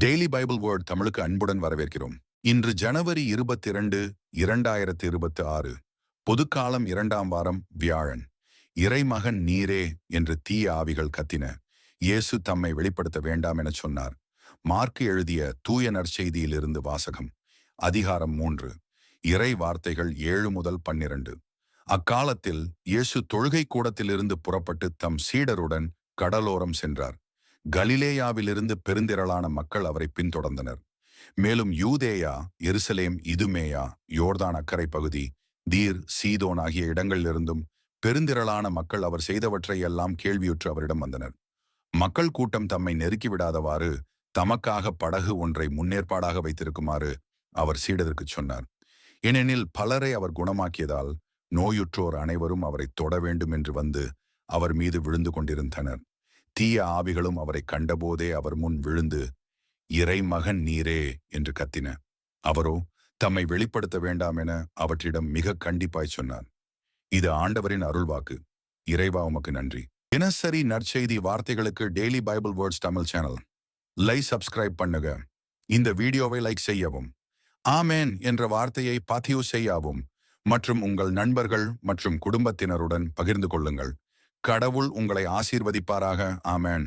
Daily Bible word தமிழுக்கு அன்புடன் வரவேற்கிறோம். இன்று ஜனவரி 22, 2026, பொதுக்காலம் 2ஆம் வாரம், வியாழன். இறைமகன் நீரே என்று தீய ஆவிகள் கத்தின. இயேசு தம்மை வெளிப்படுத்த வேண்டாம் என சொன்னார். மார்க்கு எழுதிய தூய நற்செய்தியிலிருந்து வாசகம். அதிகாரம் 3. இறை வார்த்தைகள் 7 முதல் 12. அக்காலத்தில் இயேசு தொழுகை கூடத்திலிருந்து புறப்பட்டு தம் சீடருடன் கடலோரம் சென்றார். கலிலேயாவிலிருந்து பெருந்திரளான மக்கள் அவரை பின்தொடர்ந்தனர். மேலும் யூதேயா, எருசலேம், இதுமேயா, யோர்தான் அக்கரை பகுதி, தீர், சீதோன் ஆகிய இடங்களிலிருந்தும் பெருந்திரளான மக்கள் அவர் செய்தவற்றை எல்லாம் கேள்வியுற்று அவரிடம் வந்தனர். மக்கள் கூட்டம் தம்மை நெருக்கிவிடாதவாறு தமக்காக படகு ஒன்றை முன்னேற்பாடாக வைத்திருக்குமாறு அவர் சீடருக்கு சொன்னார். ஏனெனில் பலரை அவர் குணமாக்கியதால் நோயுற்றோர் அனைவரும் அவரை தொட வேண்டும் என்று வந்து அவர் மீது விழுந்து கொண்டிருந்தனர். தீய ஆவிகளும் அவரை கண்டபோதே அவர் முன் விழுந்து, இறைமகன் நீரே என்று கத்தின. அவரோ தம்மை வெளிப்படுத்த வேண்டாம் என அவற்றிடம் மிக கண்டிப்பாய் சொன்னார். இது ஆண்டவரின் அருள்வாக்கு. இறைவா உமக்கு நன்றி. தினசரி நற்செய்தி வார்த்தைகளுக்கு daily Bible words Tamil channel subscribe பண்ணுங்க. இந்த வீடியோவை லைக் செய்யவும், ஆமேன் என்ற வார்த்தையை பதிவு செய்யவும் மற்றும் உங்கள் நண்பர்கள் மற்றும் குடும்பத்தினருடன் பகிர்ந்து கொள்ளுங்கள். கடவுள் உங்களை ஆசீர்வதிப்பாராக. ஆமேன்.